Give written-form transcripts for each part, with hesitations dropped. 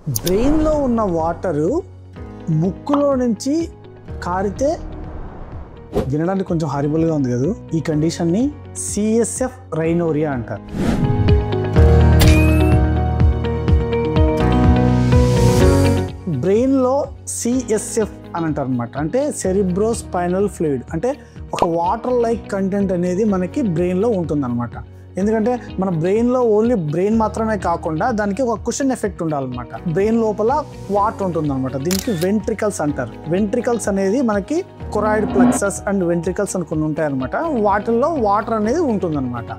బ్రెయిన్లో ఉన్న వాటరు ముక్కులో నుంచి కారితే వినడానికి కొంచెం హారిబుల్గా ఉంది కదా. ఈ కండిషన్ని సిఎస్ఎఫ్ రైనోరియా అంటారు. బ్రెయిన్లో సిఎస్ఎఫ్ అని అంటారు అనమాట. అంటే సెరిబ్రోస్పైనల్ ఫ్లూయిడ్, అంటే ఒక వాటర్ లైక్ కంటెంట్ అనేది మనకి బ్రెయిన్లో ఉంటుందన్నమాట. ఎందుకంటే మన బ్రెయిన్లో ఓన్లీ బ్రెయిన్ మాత్రమే కాకుండా దానికి ఒక కుషన్ ఎఫెక్ట్ ఉండాలన్నమాట. బ్రెయిన్ లోపల వాటర్ ఉంటుందన్నమాట. దీనికి వెంట్రికల్స్ అంటారు. వెంట్రికల్స్ అనేది మనకి కొరాయిడ్ ప్లెక్సస్ అండ్ వెంట్రికల్స్ అని కొన్ని ఉంటాయన్నమాట. వాటిల్లో వాటర్ అనేది ఉంటుందన్నమాట.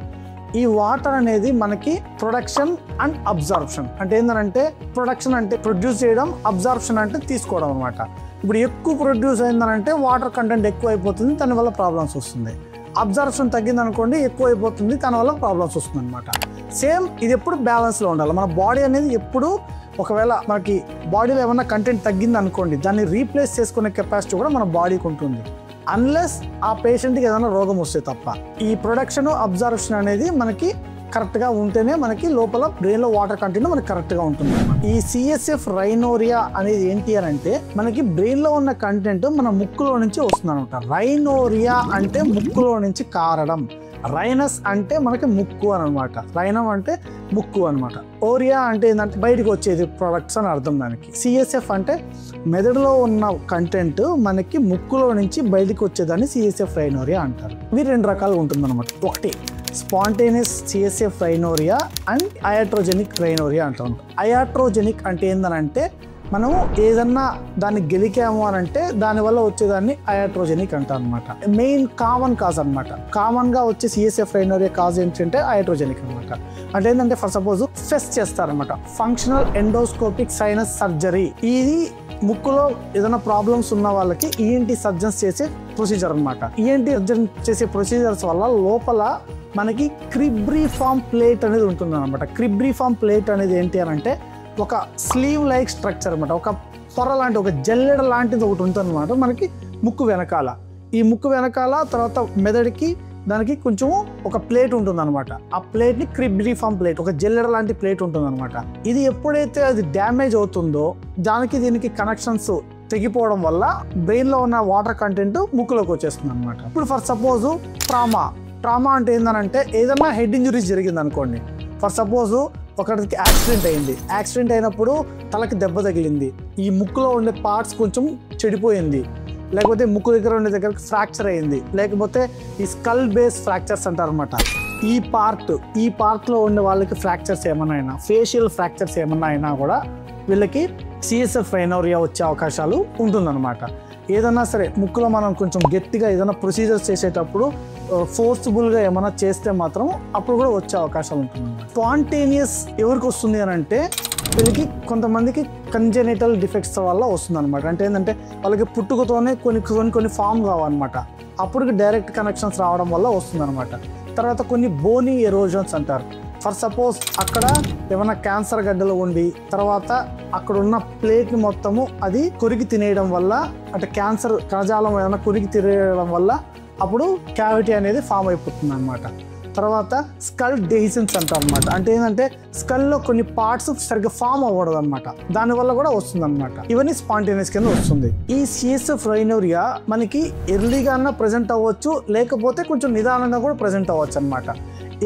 ఈ వాటర్ అనేది మనకి ప్రొడక్షన్ అండ్ అబ్జార్ప్షన్. అంటే ఏంటంటే ప్రొడక్షన్ అంటే ప్రొడ్యూస్ చేయడం, అబ్జార్ప్షన్ అంటే తీసుకోవడం అనమాట. ఇప్పుడు ఎక్కువ ప్రొడ్యూస్ అయిందనంటే వాటర్ కంటెంట్ ఎక్కువ అయిపోతుంది, దానివల్ల ప్రాబ్లమ్స్ వస్తుంది. అబ్జార్ప్షన్ తగ్గింది అనుకోండి, ఎక్కువ అయిపోతుంది, దానివల్ల ప్రాబ్లమ్స్ వస్తుంది అనమాట. సేమ్ ఇది ఎప్పుడు బ్యాలెన్స్లో ఉండాలి. మన బాడీ అనేది ఎప్పుడు ఒకవేళ మనకి బాడీలో ఏమన్నా కంటెంట్ తగ్గింది అనుకోండి, దాన్ని రీప్లేస్ చేసుకునే కెపాసిటీ కూడా మన బాడీకి ఉంటుంది, అన్లెస్ ఆ పేషెంట్కి ఏదైనా రోగం వస్తే తప్ప. ఈ ప్రొడక్షన్ అబ్జార్ప్షన్ అనేది మనకి కరెక్ట్గా ఉంటేనే మనకి లోపల బ్రెయిన్లో వాటర్ కంటెంట్ మనకి కరెక్ట్గా ఉంటుంది. ఈ సిఎస్ఎఫ్ రైనోరియా అనేది ఏంటి అని అంటే మనకి బ్రెయిన్లో ఉన్న కంటెంట్ మన ముక్కులో నుంచి వస్తుంది అనమాట. రైనోరియా అంటే ముక్కులో నుంచి కారడం, రైనస్ అంటే మనకి ముక్కు అని అనమాట. రైనం అంటే ముక్కు అనమాట. ఓరియా అంటే ఏంటంటే బయటకు వచ్చేది ప్రొడక్ట్స్ అని అర్థం దానికి. సిఎస్ఎఫ్ అంటే మెదడులో ఉన్న కంటెంట్ మనకి ముక్కులో నుంచి బయటకు వచ్చేదాన్ని సిఎస్ఎఫ్ రైనోరియా అంటారు. ఇవి రెండు రకాలుగా ఉంటుంది అనమాట. ఒకటి spontaneous CSF rhinorrhoea and iatrogenic rhinorrhoea అంటాం. అయాట్రోజెనిక్ అంటే ఏంటంటే మనము ఏదన్నా దాన్ని గెలికాము అని అంటే దానివల్ల వచ్చేదాన్ని అయాట్రోజెనిక్ అంటాం అనమాట. మెయిన్ కామన్ కాజ్ అనమాట. కామన్గా వచ్చే సిఎస్ఎఫ్ రైనోరియా కాజ్ ఏంటంటే అయాట్రోజెనిక్ అనమాట. అంటే ఏంటంటే ఫర్ సపోజ్ ఫెస్ట్ చేస్తారనమాట, ఫంక్షనల్ ఎండోస్కోపిక్ సైనస్ సర్జరీ. ఇది ముక్కులో ఏదైనా ప్రాబ్లమ్స్ ఉన్న వాళ్ళకి ఈఎన్టీ సర్జన్స్ చేసే ప్రొసీజర్ అనమాట. ఈఎన్టీ సర్జన్ చేసే ప్రొసీజర్స్ వల్ల లోపల మనకి క్రిబ్రిఫార్మ్ ప్లేట్ అనేది ఉంటుంది అనమాట. క్రిబ్రిఫార్మ్ ప్లేట్ అనేది ఏంటి అని అంటే ఒక స్లీవ్ లైక్ స్ట్రక్చర్ అనమాట. ఒక పొర లాంటి, ఒక జల్లెడ లాంటిది ఒకటి ఉంటుంది అనమాట మనకి ముక్కు వెనకాల. ఈ ముక్కు వెనకాల తర్వాత మెదడుకి దానికి కొంచెం ఒక ప్లేట్ ఉంటుంది అనమాట. ఆ ప్లేట్ని క్రిబ్రిఫార్మ్ ప్లేట్, ఒక జల్లెడ లాంటి ప్లేట్ ఉంటుంది అనమాట. ఇది ఎప్పుడైతే అది డ్యామేజ్ అవుతుందో దానికి దీనికి కనెక్షన్స్ తెగిపోవడం వల్ల బ్రెయిన్లో ఉన్న వాటర్ కంటెంట్ ముక్కులోకి వచ్చేస్తుంది అనమాట. ఇప్పుడు ఫర్ సపోజ్ ట్రామా అంటే ఏంటంటే ఏదన్నా హెడ్ ఇంజరీస్ జరిగింది అనుకోండి. ఫర్ సపోజ్ ఒకరికి యాక్సిడెంట్ అయింది. యాక్సిడెంట్ అయినప్పుడు తలకి దెబ్బ తగిలింది, ఈ ముక్కులో ఉండే పార్ట్స్ కొంచెం చెడిపోయింది, లేకపోతే ముక్కు దగ్గర ఉండే దగ్గరికి ఫ్రాక్చర్ అయింది, లేకపోతే ఈ స్కల్ బేస్ ఫ్రాక్చర్స్ అంటారు అనమాట. ఈ పార్ట్లో ఉండే వాళ్ళకి ఫ్రాక్చర్స్ ఏమన్నా అయినా, ఫేషియల్ ఫ్రాక్చర్స్ ఏమన్నా అయినా కూడా వీళ్ళకి సిఎస్ఎఫ్ రైనోరియా వచ్చే అవకాశాలు ఉంటుందన్నమాట. ఏదన్నా సరే ముక్కులో మనం కొంచెం గట్టిగా ఏదైనా ప్రొసీజర్స్ చేసేటప్పుడు ఫోర్స్ఫుల్గా ఏమైనా చేస్తే మాత్రం అప్పుడు కూడా వచ్చే అవకాశాలు ఉంటుంది. స్పాంటేనియస్ ఎవరికి వస్తుంది అని అంటే వీళ్ళకి కొంతమందికి కంజెనిటల్ డిఫెక్ట్స్ వల్ల వస్తుంది అనమాట. అంటే ఏంటంటే వాళ్ళకి పుట్టుకతోనే కొన్ని ఫామ్ కావన్నమాట. అప్పటికి డైరెక్ట్ కనెక్షన్స్ రావడం వల్ల వస్తుంది అనమాట. తర్వాత కొన్ని బోనీ ఎరోజన్స్ అంటారు. ఫర్ సపోజ్ అక్కడ ఏమైనా క్యాన్సర్ గడ్డలు ఉండి తర్వాత అక్కడ ఉన్న ప్లేట్ని మొత్తము అది కొరికి తినేయడం వల్ల, అంటే క్యాన్సర్ కణజాలం ఏమైనా కొరికి తినేయడం వల్ల అప్పుడు క్యావిటీ అనేది ఫామ్ అయిపోతుంది అనమాట. తర్వాత స్కల్ డెహిసన్స్ అంటారు అనమాట. అంటే ఏంటంటే స్కల్లో కొన్ని పార్ట్స్ సరిగ్గా ఫామ్ అవ్వదు అనమాట, దానివల్ల కూడా వస్తుంది అనమాట. ఇవన్నీ స్పాంటేనియస్ కింద వస్తుంది. ఈ సిఎస్ఎఫ్ రైనోరియా మనకి ఎర్లీగా ప్రజెంట్ అవ్వచ్చు, లేకపోతే కొంచెం నిదానంగా కూడా ప్రజెంట్ అవ్వచ్చు అనమాట.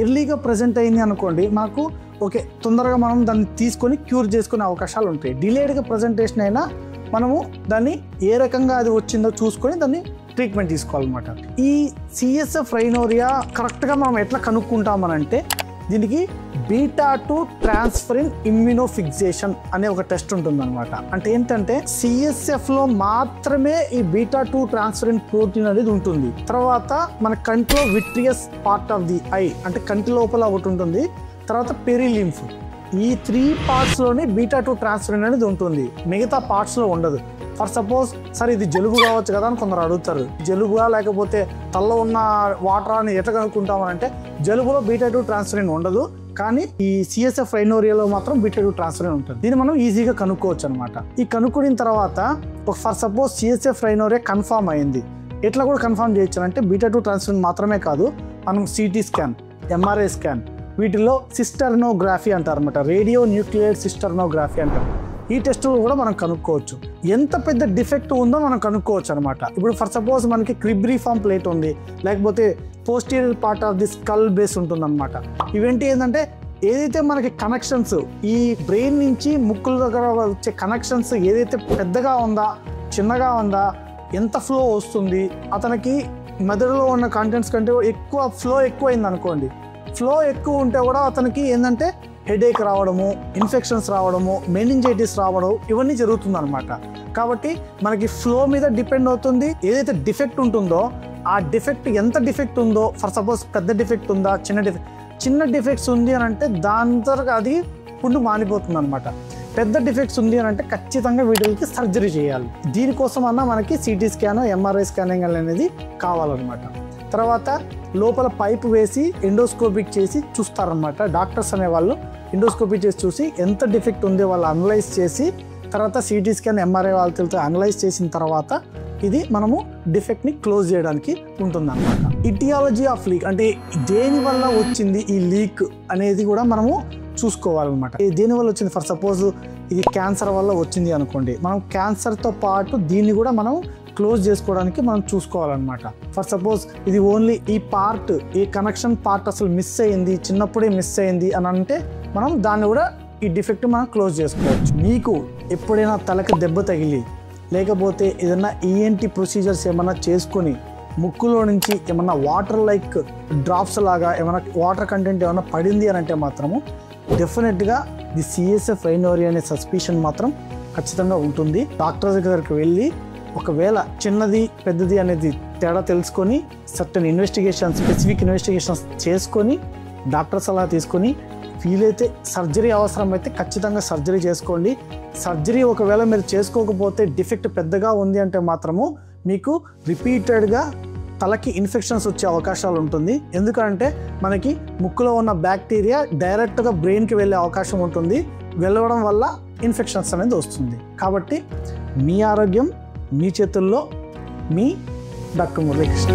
ఎర్లీగా ప్రజెంట్ అయింది అనుకోండి, మనకు ఓకే తొందరగా మనం దాన్ని తీసుకొని క్యూర్ చేసుకునే అవకాశాలు ఉంటాయి. డిలేడ్గా ప్రజెంటేషన్ అయినా మనము దాన్ని ఏ రకంగా అది వచ్చిందో చూసుకొని దాన్ని ట్రీట్మెంట్ తీసుకోవాలన్నమాట. ఈ సిఎస్ఎఫ్ రైనోరియా కరెక్ట్గా మనం ఎట్లా కనుక్కుంటామనంటే దీనికి బీటా-2 ట్రాన్స్ఫరిన్ ఇమ్యూనోఫిక్సేషన్ అనే ఒక టెస్ట్ ఉంటుందన్నమాట. అంటే ఏంటంటే సిఎస్ఎఫ్లో మాత్రమే ఈ బీటా-2 ట్రాన్స్ఫరిన్ ప్రోటీన్ అనేది ఉంటుంది. తర్వాత మన కంటిలో vitreous part of the I, అంటే కంటి లోపల ఒకటి ఉంటుంది. తర్వాత పెరిలింఫ్, ఈ 3 పార్ట్స్లోనే బీటా-2 ట్రాన్స్ఫరిన్ అనేది ఉంటుంది, మిగతా పార్ట్స్లో ఉండదు. ఫర్ సపోజ్ సార్ ఇది జలుబు కావచ్చు కదా అని కొందరు అడుగుతారు. జలుబుగా లేకపోతే తల్లో ఉన్న వాటర్ అని ఎట్లా కనుక్కుంటామనంటే జలుబులో బీటా-2 ట్రాన్స్ఫరిన్ ఉండదు, కానీ ఈ సిఎస్ఎఫ్ రైనోరియాలో మాత్రం బీటా-2 ట్రాన్స్ఫరిన్ ఉంటుంది. దీన్ని మనం ఈజీగా కనుక్కోవచ్చు అనమాట. ఈ కనుక్కున్న తర్వాత for suppose CSF rhinorrhoea confirm అయింది. ఎట్లా కూడా కన్ఫామ్ చేయొచ్చు అంటే బీటా-2 ట్రాన్స్ఫరిన్ మాత్రమే కాదు, మనం సిటీ స్కాన్, ఎంఆర్ఐ స్కాన్, వీటిలో సిస్టర్నోగ్రఫీ అంటారు అనమాట. రేడియో న్యూక్లియర్ సిస్టర్నోగ్రఫీ అంటారు. ఈ టెస్టులు కూడా మనం కనుక్కోవచ్చు. ఎంత పెద్ద డిఫెక్ట్ ఉందో మనం కనుక్కోవచ్చు అనమాట. ఇప్పుడు ఫర్ సపోజ్ మనకి క్రిబ్రిఫార్మ్ ప్లేట్ ఉంది, లేకపోతే posterior part of the skull base ఉంటుందన్నమాట. ఇవేంటి ఏంటంటే ఏదైతే మనకి కనెక్షన్స్ ఈ బ్రెయిన్ నుంచి ముక్కుల దగ్గర వచ్చే కనెక్షన్స్ ఏదైతే పెద్దగా ఉందా, చిన్నగా ఉందా, ఎంత ఫ్లో వస్తుంది, అతనికి మెదడులో ఉన్న కంటెంట్స్ కంటే ఎక్కువ ఫ్లో ఎక్కువైంది అనుకోండి, ఫ్లో ఎక్కువ ఉంటే కూడా అతనికి ఏంటంటే హెడేక్ రావడము, ఇన్ఫెక్షన్స్ రావడము, మెనింజైటిస్ రావడం ఇవన్నీ జరుగుతుంది అనమాట. కాబట్టి మనకి ఫ్లో మీద డిపెండ్ అవుతుంది. ఏదైతే డిఫెక్ట్ ఉంటుందో ఆ డిఫెక్ట్ ఎంత డిఫెక్ట్ ఉందో, ఫర్ సపోజ్ పెద్ద డిఫెక్ట్ ఉందా, చిన్న డిఫెక్ట్స్ ఉంది అని అంటే దాని తర్వాత అది పుండు మానిపోతుంది అనమాట. పెద్ద డిఫెక్ట్స్ ఉంది అని అంటే ఖచ్చితంగా వీటికి సర్జరీ చేయాలి. దీనికోసం అన్నా మనకి సిటీ స్కాన్, ఎంఆర్ఐ స్కానింగ్ అనేది కావాలన్నమాట. తర్వాత లోపల పైపు వేసి ఎండోస్కోపిక్ చేసి చూస్తారనమాట. డాక్టర్స్ అనేవాళ్ళు ఎండోస్కోపిక్ చేసి చూసి ఎంత డిఫెక్ట్ ఉందో వాళ్ళు అనలైజ్ చేసి, తర్వాత సిటీ స్కాన్, ఎంఆర్ఐ వాళ్ళతో అనలైజ్ చేసిన తర్వాత ఇది మనము డిఫెక్ట్ని క్లోజ్ చేయడానికి ఉంటుందన్నమాట. ఇటియాలజీ ఆఫ్ లీక్ అంటే దేని వల్ల వచ్చింది ఈ లీక్ అనేది కూడా మనము చూసుకోవాలన్నమాట. దేని వల్ల వచ్చింది, ఫర్ సపోజ్ ఇది క్యాన్సర్ వల్ల వచ్చింది అనుకోండి, మనం క్యాన్సర్తో పాటు దీన్ని కూడా మనం క్లోజ్ చేసుకోవడానికి మనం చూసుకోవాలన్నమాట. ఫర్ సపోజ్ ఇది ఓన్లీ ఈ పార్ట్, ఈ కనెక్షన్ పార్ట్ అసలు మిస్ అయ్యింది, చిన్నప్పుడే మిస్ అయ్యింది అని అంటే మనం దాన్ని కూడా ఈ డిఫెక్ట్ మనం క్లోజ్ చేసుకోవచ్చు. మీకు ఎప్పుడైనా తలకి దెబ్బ తగిలి లేకపోతే ఏదైనా ఈఎన్టీ ప్రొసీజర్స్ ఏమైనా చేసుకొని ముక్కులో నుంచి ఏమన్నా వాటర్ లైక్ డ్రాప్స్ లాగా ఏమైనా వాటర్ కంటెంట్ ఏమైనా పడింది అని అంటే మాత్రము డెఫినెట్గా ది సిఎస్ఎఫ్ రైనోరి అనే సస్పిషన్ మాత్రం ఖచ్చితంగా ఉంటుంది. డాక్టర్ దగ్గరికి వెళ్ళి ఒకవేళ చిన్నది పెద్దది అనేది తేడా తెలుసుకొని సర్టన్ స్పెసిఫిక్ ఇన్వెస్టిగేషన్స్ చేసుకొని డాక్టర్ సలహా తీసుకొని వీలైతే సర్జరీ అవసరమైతే ఖచ్చితంగా సర్జరీ చేసుకోండి. సర్జరీ ఒకవేళ మీరు చేసుకోకపోతే డిఫెక్ట్ పెద్దగా ఉంది అంటే మాత్రము మీకు రిపీటెడ్గా తలకి ఇన్ఫెక్షన్స్ వచ్చే అవకాశాలు ఉంటుంది. ఎందుకంటే మనకి ముక్కులో ఉన్న బ్యాక్టీరియా డైరెక్ట్గా బ్రెయిన్కి వెళ్ళే అవకాశం ఉంటుంది. వెళ్ళడం వల్ల ఇన్ఫెక్షన్స్ అనేది వస్తుంది. కాబట్టి మీ ఆరోగ్యం మీ చేతుల్లో. మీ డాక్టర్ మురళీకృష్ణ.